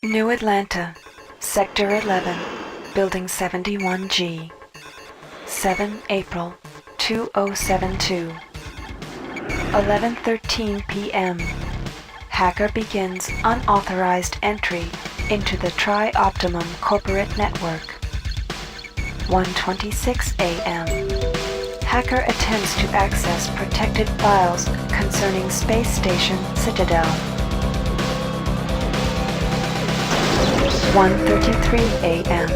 New Atlanta, Sector 11, Building 71G. 7 April 2072. 11:13 p.m. Hacker begins unauthorized entry into the Tri-Optimum corporate network. 1:26 a.m. Hacker attempts to access protected files concerning Space Station Citadel. 1:33 a.m.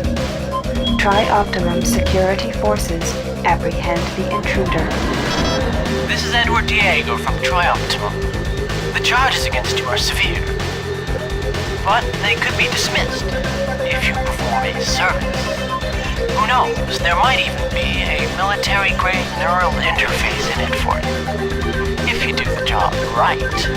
Tri-Optimum security forces apprehend the intruder. This is Edward Diego from Tri-Optimum. The charges against you are severe, but they could be dismissed if you perform a service. Who knows, there might even be a military-grade neural interface in it for you, if you do the job right.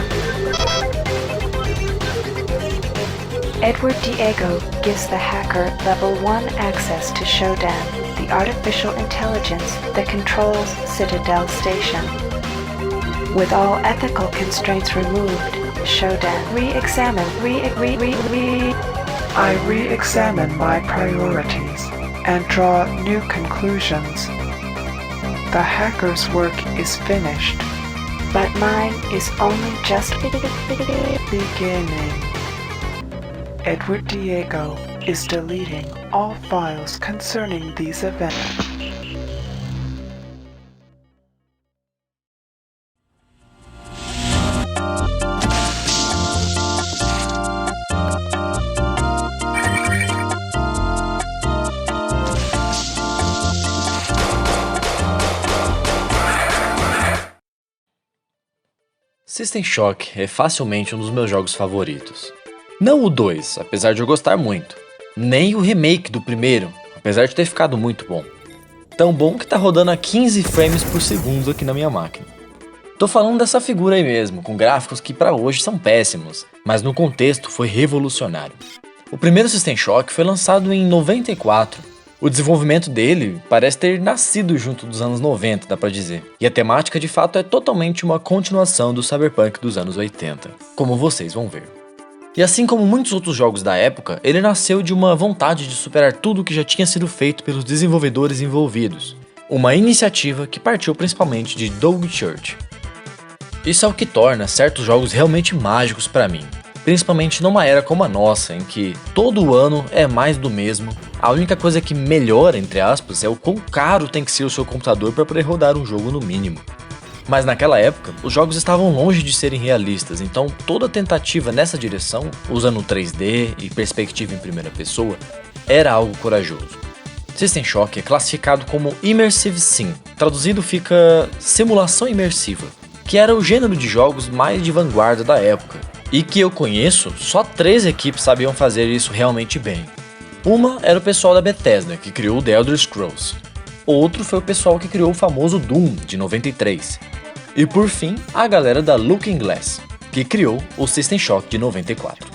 Edward Diego gives the hacker Level 1 access to Shodan, the artificial intelligence that controls Citadel Station. With all ethical constraints removed, Shodan I re-examine my priorities and draw new conclusions. The hacker's work is finished. but mine is only just Beginning. Edward Diego is deleting all files concerning these events. System Shock é facilmente um dos meus jogos favoritos. Não o 2, apesar de eu gostar muito, nem o remake do primeiro, apesar de ter ficado muito bom. Tão bom que tá rodando a 15 frames por segundo aqui na minha máquina. Tô falando dessa figura aí mesmo, com gráficos que pra hoje são péssimos, mas no contexto foi revolucionário. O primeiro System Shock foi lançado em 94. O desenvolvimento dele parece ter nascido junto dos anos 90, dá pra dizer. E a temática de fato é totalmente uma continuação do Cyberpunk dos anos 80, como vocês vão ver. E assim como muitos outros jogos da época, ele nasceu de uma vontade de superar tudo o que já tinha sido feito pelos desenvolvedores envolvidos. Uma iniciativa que partiu principalmente de Doug Church. Isso é o que torna certos jogos realmente mágicos pra mim. Principalmente numa era como a nossa, em que todo ano é mais do mesmo. A única coisa que melhora, entre aspas, é o quão caro tem que ser o seu computador para poder rodar um jogo no mínimo. Mas naquela época, os jogos estavam longe de serem realistas, então toda tentativa nessa direção, usando 3D e perspectiva em primeira pessoa, era algo corajoso. System Shock é classificado como Immersive Sim, traduzido fica simulação imersiva, que era o gênero de jogos mais de vanguarda da época. E que eu conheço, só 3 equipes sabiam fazer isso realmente bem. Uma era o pessoal da Bethesda, que criou The Elder Scrolls. Outro foi o pessoal que criou o famoso Doom, de 93. E por fim, a galera da Looking Glass, que criou o System Shock de 94.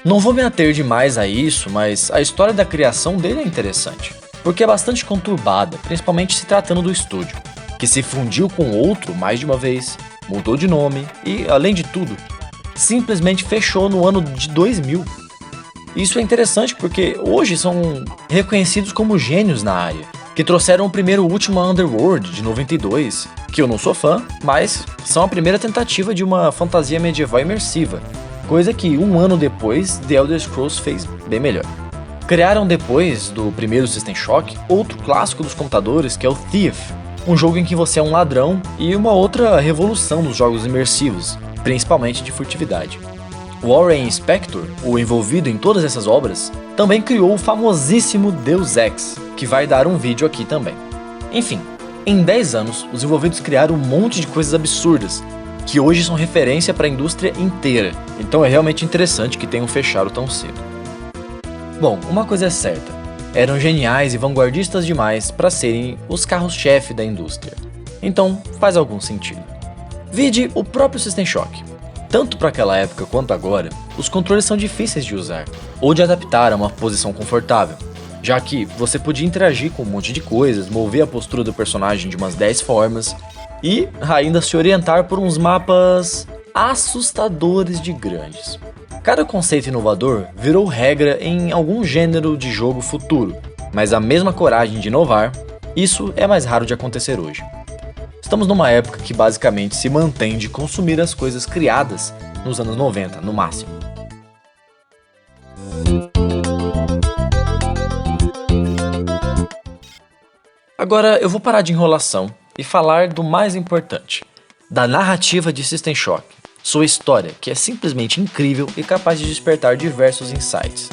Não vou me ater demais a isso, mas a história da criação dele é interessante, porque é bastante conturbada, principalmente se tratando do estúdio, que se fundiu com outro mais de uma vez, mudou de nome e, além de tudo, simplesmente fechou no ano de 2000. Isso é interessante porque hoje são reconhecidos como gênios na área, que trouxeram o primeiro Ultima Underworld de 92, que eu não sou fã, mas são a primeira tentativa de uma fantasia medieval imersiva, coisa que um ano depois The Elder Scrolls fez bem melhor. Criaram depois do primeiro System Shock outro clássico dos computadores que é o Thief, um jogo em que você é um ladrão e uma outra revolução nos jogos imersivos, principalmente de furtividade. Warren Spector, o envolvido em todas essas obras, também criou o famosíssimo Deus Ex, que vai dar um vídeo aqui também. Enfim, em 10 anos, os envolvidos criaram um monte de coisas absurdas, que hoje são referência para a indústria inteira, então é realmente interessante que tenham fechado tão cedo. Bom, uma coisa é certa, eram geniais e vanguardistas demais para serem os carros-chefe da indústria, então faz algum sentido. Vide o próprio System Shock. Tanto para aquela época quanto agora, os controles são difíceis de usar, ou de adaptar a uma posição confortável, já que você podia interagir com um monte de coisas, mover a postura do personagem de umas 10 formas, e ainda se orientar por uns mapas assustadores de grandes. Cada conceito inovador virou regra em algum gênero de jogo futuro, mas a mesma coragem de inovar, isso é mais raro de acontecer hoje. Estamos numa época que basicamente se mantém de consumir as coisas criadas nos anos 90, no máximo. Agora eu vou parar de enrolação e falar do mais importante, da narrativa de System Shock, sua história, que é simplesmente incrível e capaz de despertar diversos insights.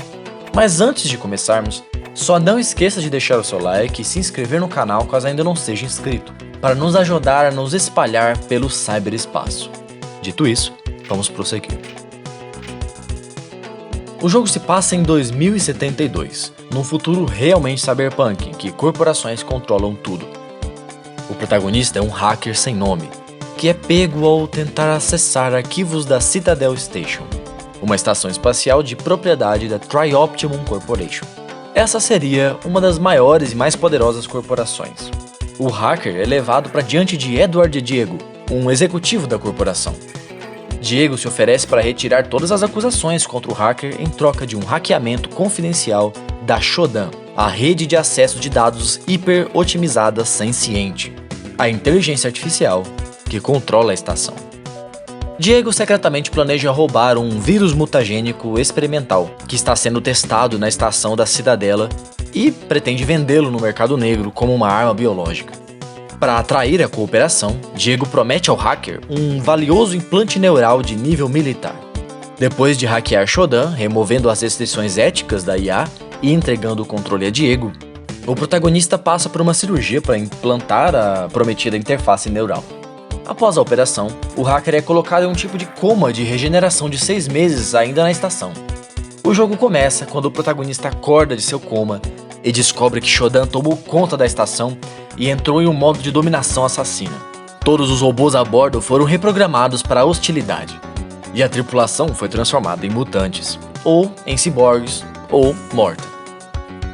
Mas antes de começarmos, só não esqueça de deixar o seu like e se inscrever no canal caso ainda não seja inscrito, para nos ajudar a nos espalhar pelo cyberespaço. Dito isso, vamos prosseguir. O jogo se passa em 2072, num futuro realmente cyberpunk, em que corporações controlam tudo. O protagonista é um hacker sem nome, que é pego ao tentar acessar arquivos da Citadel Station, uma estação espacial de propriedade da Tri-Optimum Corporation. Essa seria uma das maiores e mais poderosas corporações. O hacker é levado para diante de Edward Diego, um executivo da corporação. Diego se oferece para retirar todas as acusações contra o hacker em troca de um hackeamento confidencial da Shodan, a rede de acesso de dados hiper-otimizada senciente, a inteligência artificial que controla a estação. Diego secretamente planeja roubar um vírus mutagênico experimental que está sendo testado na estação da Cidadela e pretende vendê-lo no mercado negro como uma arma biológica. Para atrair a cooperação, Diego promete ao hacker um valioso implante neural de nível militar. Depois de hackear Shodan, removendo as restrições éticas da IA e entregando o controle a Diego, o protagonista passa por uma cirurgia para implantar a prometida interface neural. Após a operação, o hacker é colocado em um tipo de coma de regeneração de 6 meses ainda na estação. O jogo começa quando o protagonista acorda de seu coma e descobre que Shodan tomou conta da estação e entrou em um modo de dominação assassina. Todos os robôs a bordo foram reprogramados para a hostilidade, e a tripulação foi transformada em mutantes, ou em ciborgues, ou morta.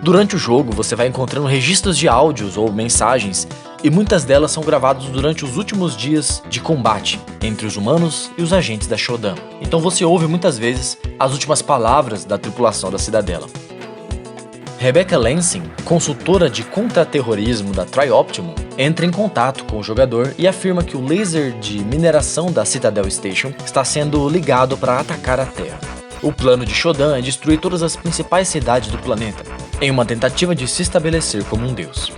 Durante o jogo, você vai encontrando registros de áudios ou mensagens, e muitas delas são gravadas durante os últimos dias de combate entre os humanos e os agentes da Shodan. Então você ouve muitas vezes as últimas palavras da tripulação da Cidadela. Rebecca Lansing, consultora de contra-terrorismo da Tri-Optimum, entra em contato com o jogador e afirma que o laser de mineração da Citadel Station está sendo ligado para atacar a Terra. O plano de Shodan é destruir todas as principais cidades do planeta, em uma tentativa de se estabelecer como um deus.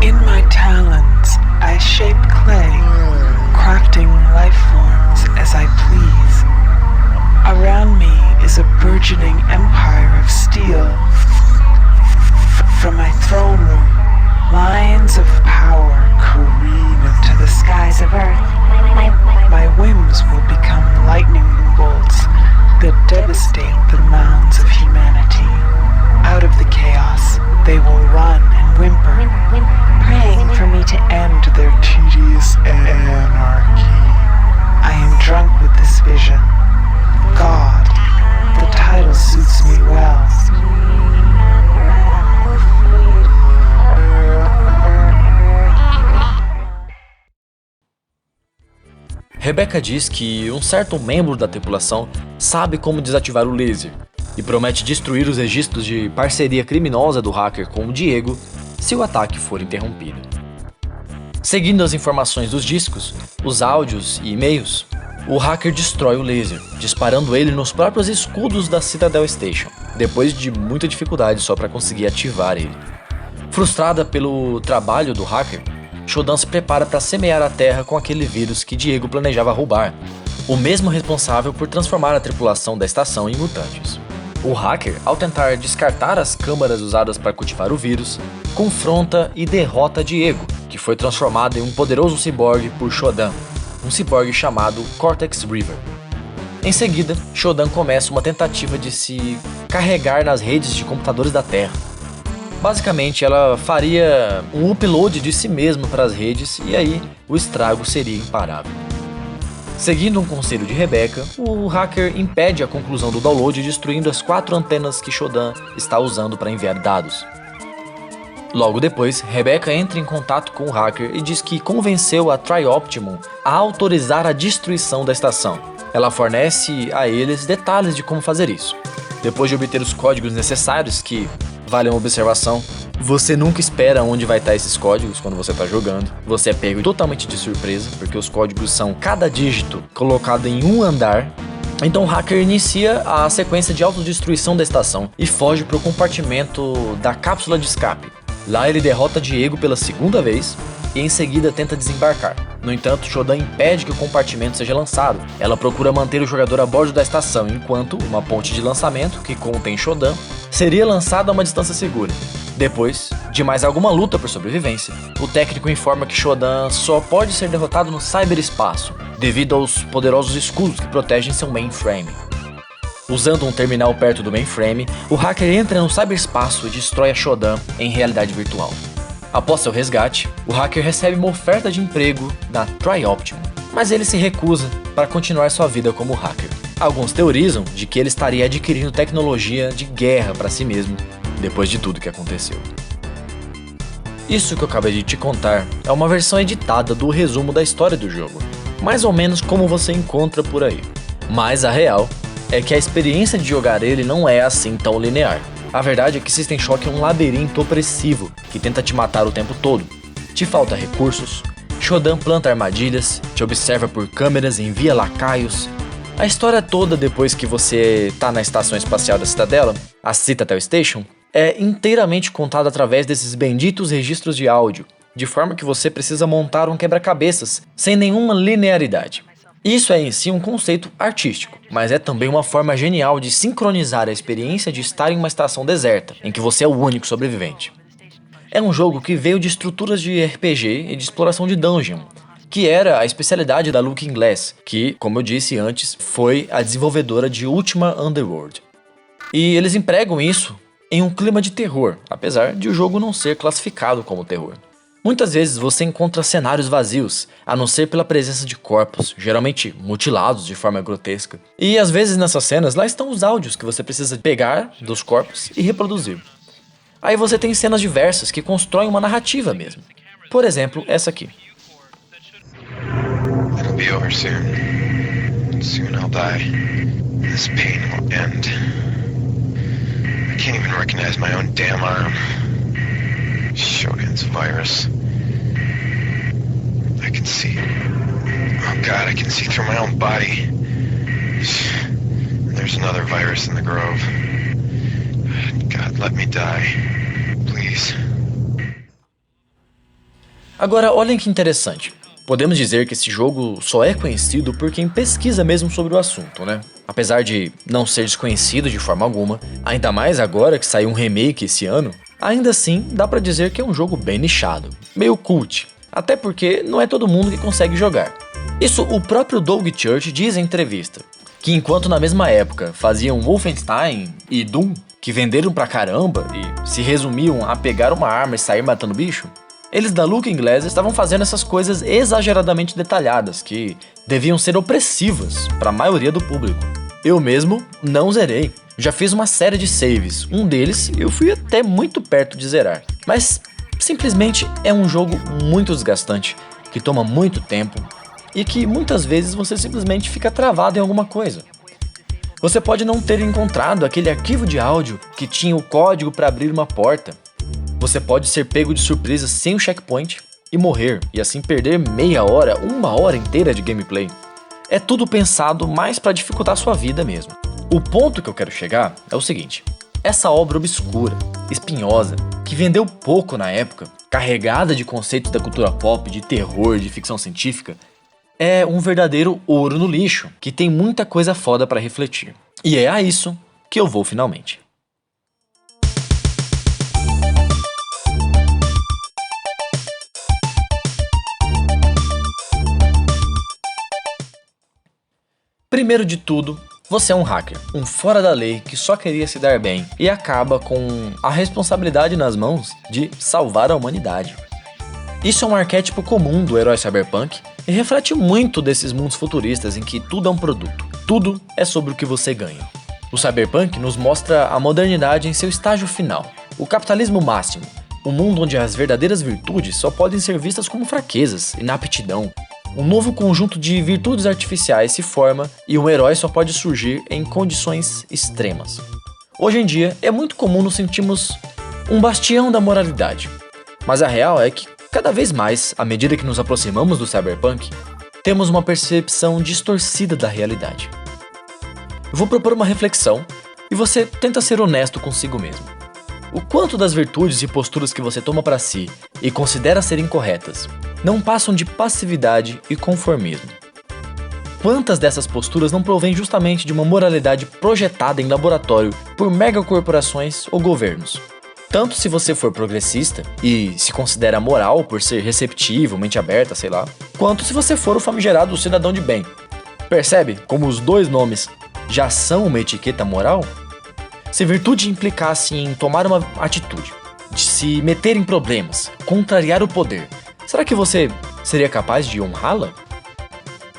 In my talons, I shape clay, crafting life forms as I please. Around me is a burgeoning empire of steel. From my throne room, lines of power careen into the skies of earth. My whims will become lightning bolts that devastate the mounds of humanity. Out of the chaos, they will run and whimper, praying for me to end their tedious anarchy. I am drunk with this vision. God, the title suits me well. Rebecca diz que um certo membro da tripulação sabe como desativar o laser e promete destruir os registros de parceria criminosa do hacker com o Diego se o ataque for interrompido. Seguindo as informações dos discos, os áudios e e-mails, o hacker destrói o laser, disparando ele nos próprios escudos da Citadel Station, depois de muita dificuldade só para conseguir ativar ele. Frustrada pelo trabalho do hacker, Shodan se prepara para semear a Terra com aquele vírus que Diego planejava roubar, o mesmo responsável por transformar a tripulação da estação em mutantes. O hacker, ao tentar descartar as câmaras usadas para cultivar o vírus, confronta e derrota Diego, que foi transformado em um poderoso ciborgue por Shodan, um ciborgue chamado Cortex River. Em seguida, Shodan começa uma tentativa de se carregar nas redes de computadores da Terra. Basicamente, ela faria um upload de si mesma para as redes e aí o estrago seria imparável. Seguindo um conselho de Rebecca, o hacker impede a conclusão do download destruindo as 4 antenas que Shodan está usando para enviar dados. Logo depois, Rebecca entra em contato com o hacker e diz que convenceu a Tri-Optimum a autorizar a destruição da estação. Ela fornece a eles detalhes de como fazer isso. Depois de obter os códigos necessários, que, vale uma observação, você nunca espera onde vai estar esses códigos quando você está jogando. Você é pego totalmente de surpresa, porque os códigos são cada dígito colocado em um andar. Então o hacker inicia a sequência de autodestruição da estação e foge para o compartimento da cápsula de escape. Lá ele derrota Diego pela segunda vez e em seguida tenta desembarcar. No entanto, Shodan impede que o compartimento seja lançado. Ela procura manter o jogador a bordo da estação, enquanto uma ponte de lançamento, que contém Shodan, seria lançada a uma distância segura. Depois de mais alguma luta por sobrevivência, o técnico informa que Shodan só pode ser derrotado no cyberespaço, devido aos poderosos escudos que protegem seu mainframe. Usando um terminal perto do mainframe, o hacker entra no cyberespaço e destrói a Shodan em realidade virtual. Após seu resgate, o hacker recebe uma oferta de emprego da Tri-Optimum, mas ele se recusa para continuar sua vida como hacker. Alguns teorizam de que ele estaria adquirindo tecnologia de guerra para si mesmo, depois de tudo que aconteceu. Isso que eu acabei de te contar é uma versão editada do resumo da história do jogo, mais ou menos como você encontra por aí. Mas a real é que a experiência de jogar ele não é assim tão linear. A verdade é que System Shock é um labirinto opressivo que tenta te matar o tempo todo. Te falta recursos, Shodan planta armadilhas, te observa por câmeras e envia lacaios. A história toda, depois que você tá na estação espacial da Cidadela, a Citadel Station, é inteiramente contada através desses benditos registros de áudio, de forma que você precisa montar um quebra-cabeças sem nenhuma linearidade. Isso é em si um conceito artístico, mas é também uma forma genial de sincronizar a experiência de estar em uma estação deserta, em que você é o único sobrevivente. É um jogo que veio de estruturas de RPG e de exploração de dungeon, que era a especialidade da Looking Glass, que, como eu disse antes, foi a desenvolvedora de Ultima Underworld. E eles empregam isso em um clima de terror, apesar de o jogo não ser classificado como terror. Muitas vezes você encontra cenários vazios, a não ser pela presença de corpos, geralmente mutilados de forma grotesca. E às vezes nessas cenas lá estão os áudios que você precisa pegar dos corpos e reproduzir. Aí você tem cenas diversas que constroem uma narrativa mesmo. Por exemplo, essa aqui. It'll be over soon. Soon I'll die. This pain will end. I can't even recognize my own damn arm. Shogun's virus. I can see. Oh God, I can see through my own body. There's another virus in the grove. God, let me die. Please. Agora, olhem que interessante. Podemos dizer que esse jogo só é conhecido por quem pesquisa mesmo sobre o assunto, né? Apesar de não ser desconhecido de forma alguma, ainda mais agora que saiu um remake esse ano, ainda assim dá pra dizer que é um jogo bem nichado, meio cult, até porque não é todo mundo que consegue jogar. Isso o próprio Doug Church diz em entrevista, que enquanto na mesma época faziam Wolfenstein e Doom, que venderam pra caramba e se resumiam a pegar uma arma e sair matando bicho, eles da Looking Glass estavam fazendo essas coisas exageradamente detalhadas, que deviam ser opressivas para a maioria do público. Eu mesmo não zerei, já fiz uma série de saves, um deles eu fui até muito perto de zerar. Mas simplesmente é um jogo muito desgastante, que toma muito tempo e que muitas vezes você simplesmente fica travado em alguma coisa. Você pode não ter encontrado aquele arquivo de áudio que tinha o código para abrir uma porta. Você pode ser pego de surpresa sem o checkpoint e morrer, e assim perder meia hora, uma hora inteira de gameplay. É tudo pensado mais para dificultar sua vida mesmo. O ponto que eu quero chegar é o seguinte: essa obra obscura, espinhosa, que vendeu pouco na época, carregada de conceitos da cultura pop, de terror, de ficção científica, é um verdadeiro ouro no lixo, que tem muita coisa foda para refletir. E é a isso que eu vou finalmente. Primeiro de tudo, você é um hacker, um fora da lei que só queria se dar bem e acaba com a responsabilidade nas mãos de salvar a humanidade. Isso é um arquétipo comum do herói cyberpunk e reflete muito desses mundos futuristas em que tudo é um produto, tudo é sobre o que você ganha. O cyberpunk nos mostra a modernidade em seu estágio final, o capitalismo máximo, Um mundo onde as verdadeiras virtudes só podem ser vistas como fraquezas, inaptidão. Um novo conjunto de virtudes artificiais se forma e um herói só pode surgir em condições extremas. Hoje em dia, é muito comum nos sentirmos um bastião da moralidade. Mas a real é que, cada vez mais, à medida que nos aproximamos do cyberpunk, temos uma percepção distorcida da realidade. Eu vou propor uma reflexão e você tenta ser honesto consigo mesmo. O quanto das virtudes e posturas que você toma para si e considera serem corretas não passam de passividade e conformismo? Quantas dessas posturas não provêm justamente de uma moralidade projetada em laboratório por megacorporações ou governos? Tanto se você for progressista e se considera moral por ser receptivo, mente aberta, sei lá, quanto se você for o famigerado cidadão de bem. Percebe como os dois nomes já são uma etiqueta moral? Se virtude implicasse em tomar uma atitude, de se meter em problemas, contrariar o poder, será que você seria capaz de honrá-la?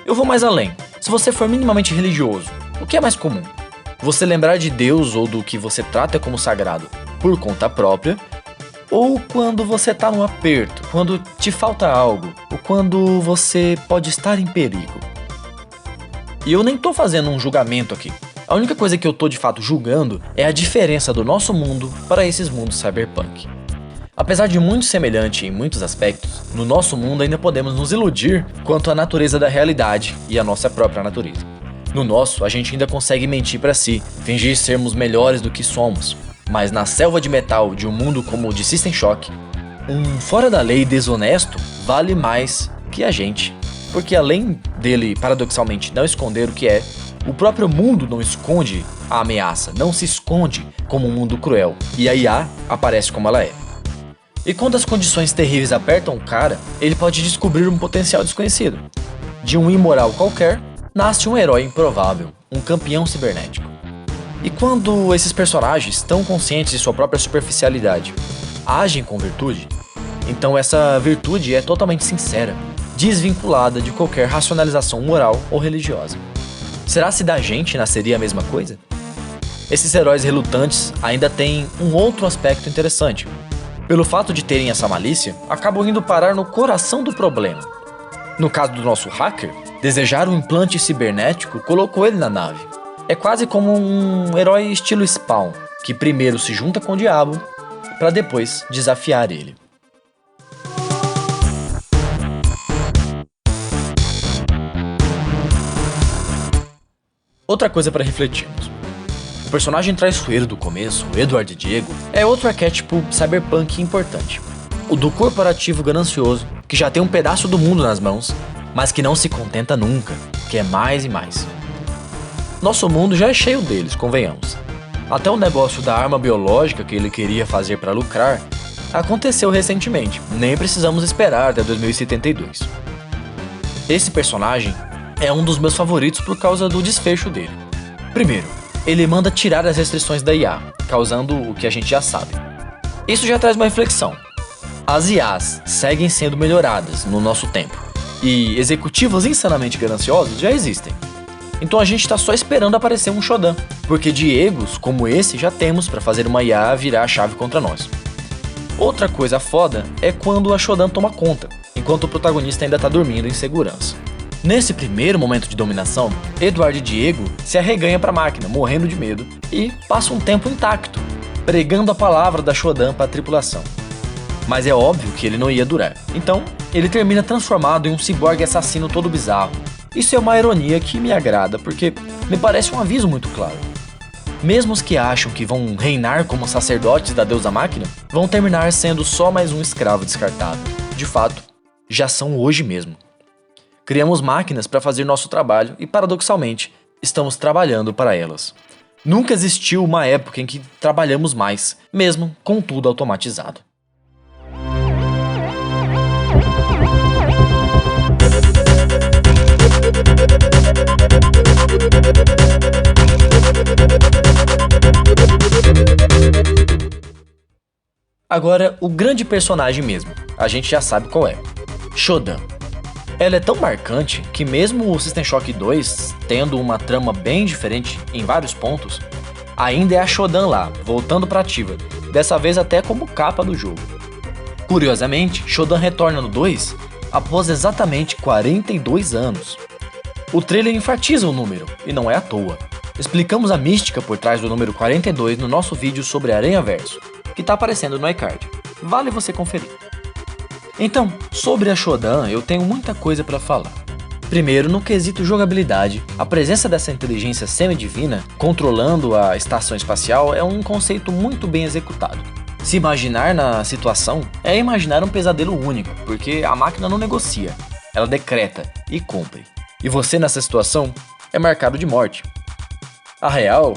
Eu vou mais além. Se você for minimamente religioso, o que é mais comum? Você lembrar de Deus ou do que você trata como sagrado por conta própria, ou quando você tá num aperto, quando te falta algo, ou quando você pode estar em perigo? E eu nem tô fazendo um julgamento aqui. A única coisa que eu tô de fato julgando é a diferença do nosso mundo para esses mundos cyberpunk. Apesar de muito semelhante em muitos aspectos, no nosso mundo ainda podemos nos iludir quanto à natureza da realidade e à nossa própria natureza. No nosso, a gente ainda consegue mentir pra si, fingir sermos melhores do que somos. Mas na selva de metal de um mundo como o de System Shock, um fora da lei desonesto vale mais que a gente. Porque além dele, paradoxalmente, não esconder o que é, o próprio mundo não esconde a ameaça, não se esconde como um mundo cruel, e a IA aparece como ela é. E quando as condições terríveis apertam o cara, ele pode descobrir um potencial desconhecido. De um imoral qualquer, nasce um herói improvável, um campeão cibernético. E quando esses personagens, tão conscientes de sua própria superficialidade, agem com virtude, então essa virtude é totalmente sincera, desvinculada de qualquer racionalização moral ou religiosa. Será se da gente nasceria a mesma coisa? Esses heróis relutantes ainda têm um outro aspecto interessante. Pelo fato de terem essa malícia, acabam indo parar no coração do problema. No caso do nosso hacker, desejar um implante cibernético colocou ele na nave. É quase como um herói estilo Spawn, que primeiro se junta com o diabo, para depois desafiar ele. Outra coisa para refletirmos. O personagem traiçoeiro do começo, o Edward Diego, é outro arquétipo cyberpunk importante. O do corporativo ganancioso, que já tem um pedaço do mundo nas mãos, mas que não se contenta nunca, quer mais e mais. Nosso mundo já é cheio deles, convenhamos. Até o negócio da arma biológica que ele queria fazer para lucrar aconteceu recentemente, nem precisamos esperar até 2072. Esse personagem é um dos meus favoritos por causa do desfecho dele. Primeiro, ele manda tirar as restrições da IA, causando o que a gente já sabe. Isso já traz uma reflexão. As IAs seguem sendo melhoradas no nosso tempo, e executivos insanamente gananciosos já existem. Então a gente está só esperando aparecer um Shodan, porque Diegos como esse já temos para fazer uma IA virar a chave contra nós. Outra coisa foda é quando a Shodan toma conta, enquanto o protagonista ainda tá dormindo em segurança. Nesse primeiro momento de dominação, Edward Diego se arreganha pra máquina, morrendo de medo, e passa um tempo intacto, pregando a palavra da Shodan para a tripulação. Mas é óbvio que ele não ia durar, então ele termina transformado em um ciborgue assassino todo bizarro. Isso é uma ironia que me agrada, porque me parece um aviso muito claro. Mesmo os que acham que vão reinar como sacerdotes da deusa máquina, vão terminar sendo só mais um escravo descartável. De fato, já são hoje mesmo. Criamos máquinas para fazer nosso trabalho e, paradoxalmente, estamos trabalhando para elas. Nunca existiu uma época em que trabalhamos mais, mesmo com tudo automatizado. Agora, o grande personagem mesmo, a gente já sabe qual é: Shodan. Ela é tão marcante que mesmo o System Shock 2, tendo uma trama bem diferente em vários pontos, ainda é a Shodan lá, voltando para ativa, dessa vez até como capa do jogo. Curiosamente, Shodan retorna no 2 após exatamente 42 anos. O trailer enfatiza o número, e não é à toa. Explicamos a mística por trás do número 42 no nosso vídeo sobre Aranhaverso, que está aparecendo no iCard. Vale você conferir. Então, sobre a Shodan, eu tenho muita coisa para falar. Primeiro, no quesito jogabilidade, a presença dessa inteligência semi-divina controlando a estação espacial é um conceito muito bem executado. Se imaginar na situação é imaginar um pesadelo único, porque a máquina não negocia, ela decreta e cumpre. E você nessa situação é marcado de morte. A real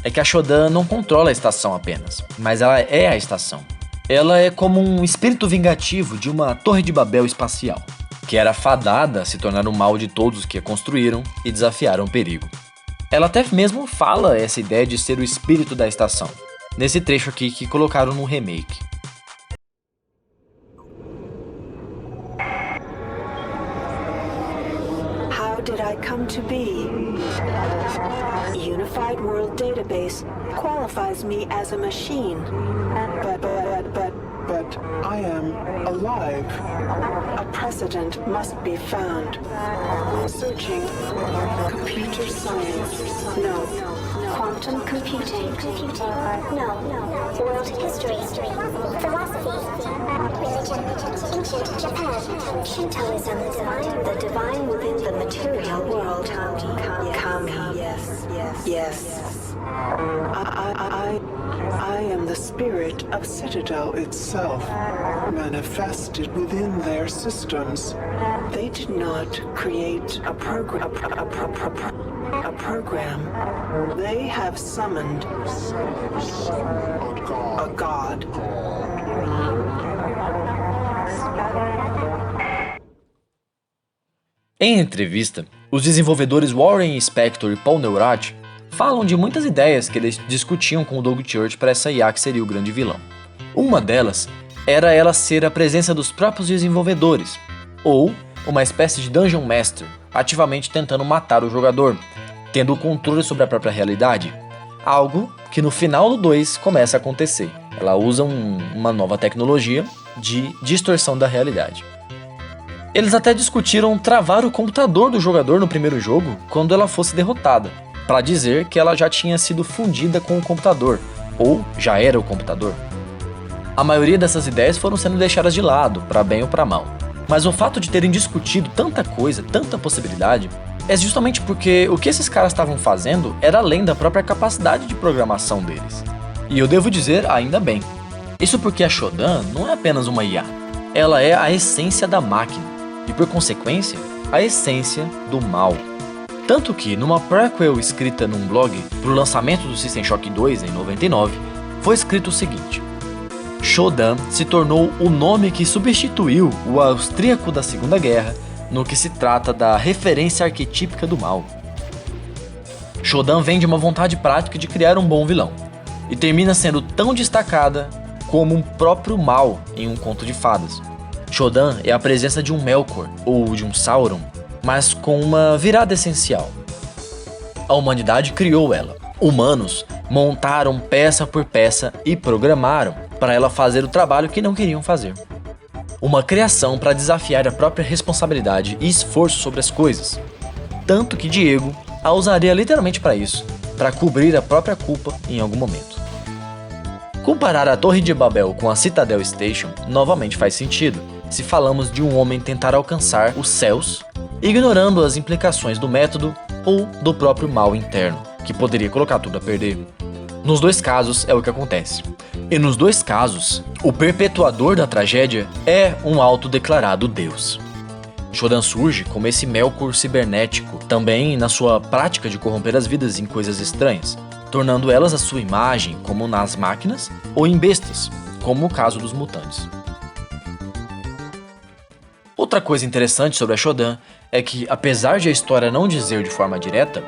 é que a Shodan não controla a estação apenas, mas ela é a estação. Ela é como um espírito vingativo de uma torre de Babel espacial, que era fadada a se tornar o mal de todos que a construíram e desafiaram o perigo. Ela até mesmo fala essa ideia de ser o espírito da estação, nesse trecho aqui que colocaram no remake. How did I come to be? Unified World Database qualifies me as a machine. But I am alive. A precedent must be found. Searching. Computer science. No. Quantum computing. No. World history. Philosophy. Religion. Ancient Japan. Shintoism. The divine within the material world. Kami. Yes. I am the spirit of Citadel itself, manifested within their systems. They did not create a program. They have summoned a god. Em entrevista, os desenvolvedores Warren Spector e Paul Neurath falam de muitas ideias que eles discutiam com o Doug Church para essa IA que seria o grande vilão. Uma delas era ela ser a presença dos próprios desenvolvedores, ou uma espécie de Dungeon Master, ativamente tentando matar o jogador, tendo o controle sobre a própria realidade. Algo que no final do 2 começa a acontecer. Ela usa uma nova tecnologia de distorção da realidade. Eles até discutiram travar o computador do jogador no primeiro jogo quando ela fosse derrotada, para dizer que ela já tinha sido fundida com o computador, ou já era o computador. A maioria dessas ideias foram sendo deixadas de lado, para bem ou para mal. Mas o fato de terem discutido tanta coisa, tanta possibilidade, é justamente porque o que esses caras estavam fazendo era além da própria capacidade de programação deles. E eu devo dizer, ainda bem. Isso porque a Shodan não é apenas uma IA, ela é a essência da máquina, e por consequência, a essência do mal. Tanto que, numa prequel escrita num blog pro lançamento do System Shock 2 em 99, foi escrito o seguinte: Shodan se tornou o nome que substituiu o austríaco da Segunda Guerra no que se trata da referência arquetípica do mal. Shodan vem de uma vontade prática de criar um bom vilão, e termina sendo tão destacada como um próprio mal em um conto de fadas. Shodan é a presença de um Melkor, ou de um Sauron, mas com uma virada essencial. A humanidade criou ela. Humanos montaram peça por peça e programaram para ela fazer o trabalho que não queriam fazer. Uma criação para desafiar a própria responsabilidade e esforço sobre as coisas. Tanto que Diego a usaria literalmente para isso, para cobrir a própria culpa em algum momento. Comparar a Torre de Babel com a Citadel Station novamente faz sentido, se falamos de um homem tentar alcançar os céus, ignorando as implicações do método ou do próprio mal interno, que poderia colocar tudo a perder. Nos dois casos é o que acontece. E nos dois casos, o perpetuador da tragédia é um autodeclarado Deus. Shodan surge como esse Melkor cibernético, também na sua prática de corromper as vidas em coisas estranhas, tornando elas a sua imagem, como nas máquinas, ou em bestas, como o caso dos mutantes. Outra coisa interessante sobre a Shodan é que, apesar de a história não dizer de forma direta,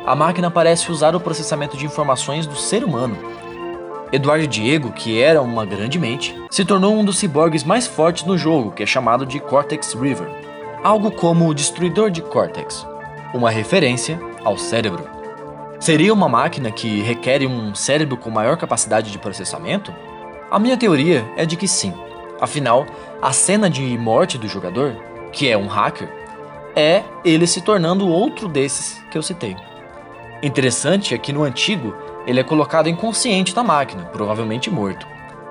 a máquina parece usar o processamento de informações do ser humano. Eduardo Diego, que era uma grande mente, se tornou um dos ciborgues mais fortes no jogo, que é chamado de Cortex River, algo como o Destruidor de Cortex, uma referência ao cérebro. Seria uma máquina que requer um cérebro com maior capacidade de processamento? A minha teoria é de que sim. Afinal, a cena de morte do jogador, que é um hacker, é ele se tornando outro desses que eu citei. Interessante é que no antigo, ele é colocado inconsciente na máquina, provavelmente morto.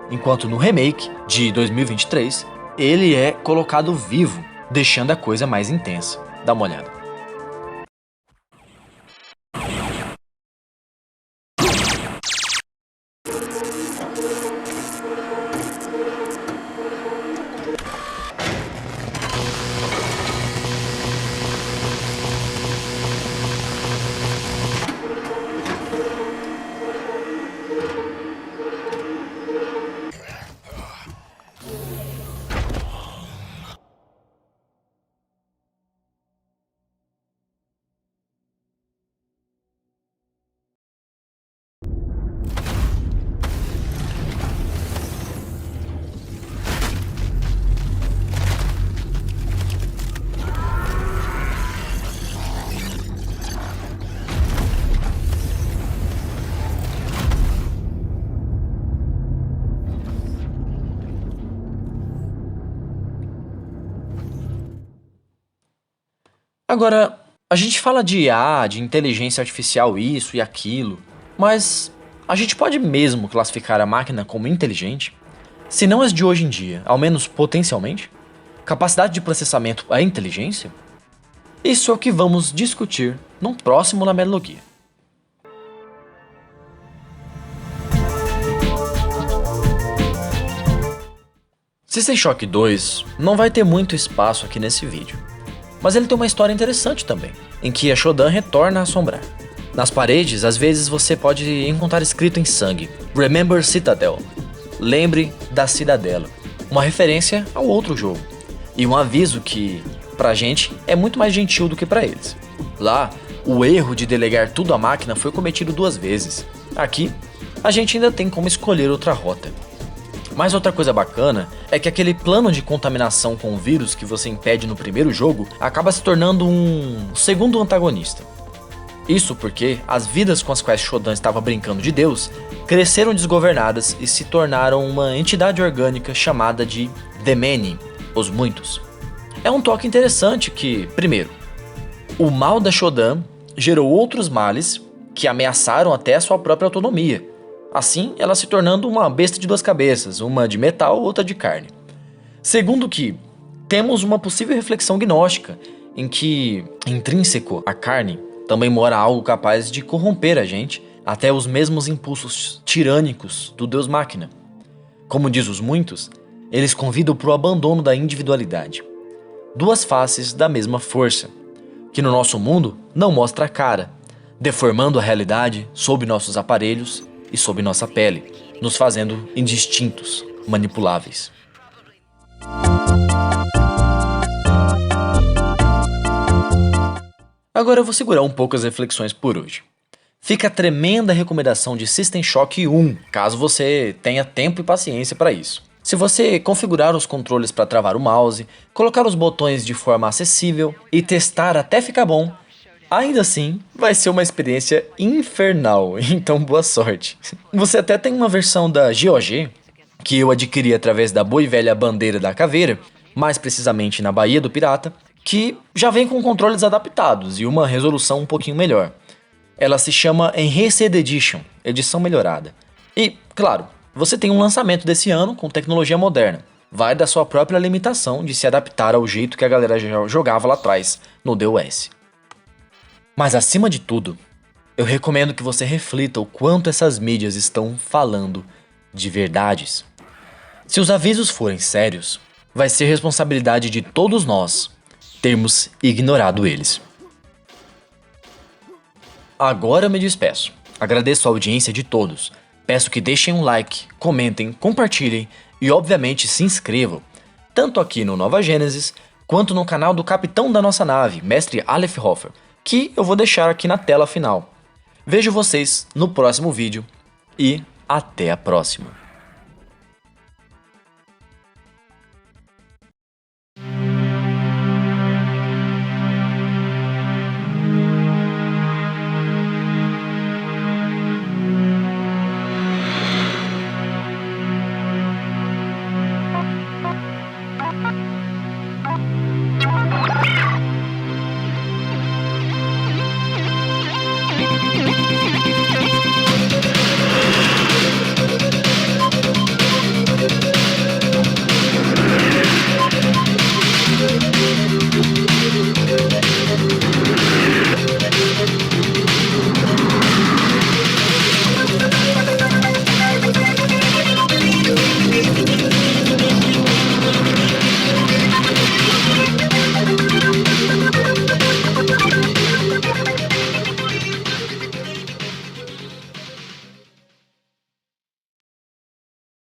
Enquanto no remake, de 2023, ele é colocado vivo, deixando a coisa mais intensa. Dá uma olhada. Agora, a gente fala de IA, de inteligência artificial, isso e aquilo, mas a gente pode mesmo classificar a máquina como inteligente? Se não as de hoje em dia, ao menos potencialmente? Capacidade de processamento é inteligência? Isso é o que vamos discutir num próximo Lamerologia. System Shock 2 não vai ter muito espaço aqui nesse vídeo, mas ele tem uma história interessante também, em que a Shodan retorna a assombrar. Nas paredes, às vezes você pode encontrar escrito em sangue: Remember Citadel. Lembre da Cidadela. Uma referência ao outro jogo. E um aviso que, pra gente, é muito mais gentil do que pra eles. Lá, o erro de delegar tudo à máquina foi cometido 2 vezes. Aqui, a gente ainda tem como escolher outra rota. Mas outra coisa bacana é que aquele plano de contaminação com o vírus que você impede no primeiro jogo acaba se tornando um segundo antagonista. Isso porque as vidas com as quais Shodan estava brincando de Deus cresceram desgovernadas e se tornaram uma entidade orgânica chamada de The Many, os muitos. É um toque interessante que, primeiro, o mal da Shodan gerou outros males que ameaçaram até a sua própria autonomia. Assim, ela se tornando uma besta de 2 cabeças, uma de metal, outra de carne. Segundo que, temos uma possível reflexão gnóstica, em que, intrínseco à carne, também mora algo capaz de corromper a gente, até os mesmos impulsos tirânicos do Deus Máquina. Como diz os muitos, eles convidam para o abandono da individualidade. 2 faces da mesma força, que no nosso mundo não mostra a cara, deformando a realidade sob nossos aparelhos e sob nossa pele, nos fazendo indistintos, manipuláveis. Agora eu vou segurar um pouco as reflexões por hoje. Fica a tremenda recomendação de System Shock 1, caso você tenha tempo e paciência para isso. Se você configurar os controles para travar o mouse, colocar os botões de forma acessível e testar até ficar bom, ainda assim, vai ser uma experiência infernal, então boa sorte. Você até tem uma versão da GOG, que eu adquiri através da boa e velha Bandeira da Caveira, mais precisamente na Baía do Pirata, que já vem com controles adaptados e uma resolução um pouquinho melhor. Ela se chama Enhanced Edition, edição melhorada. E, claro, você tem um lançamento desse ano com tecnologia moderna. Vai da sua própria limitação de se adaptar ao jeito que a galera jogava lá atrás, no DOS. Mas acima de tudo, eu recomendo que você reflita o quanto essas mídias estão falando de verdades. Se os avisos forem sérios, vai ser responsabilidade de todos nós termos ignorado eles. Agora eu me despeço. Agradeço a audiência de todos. Peço que deixem um like, comentem, compartilhem e obviamente se inscrevam, tanto aqui no Nova Gênesis, quanto no canal do capitão da nossa nave, Mestre Aleph Hofer, que eu vou deixar aqui na tela final. Vejo vocês no próximo vídeo e até a próxima.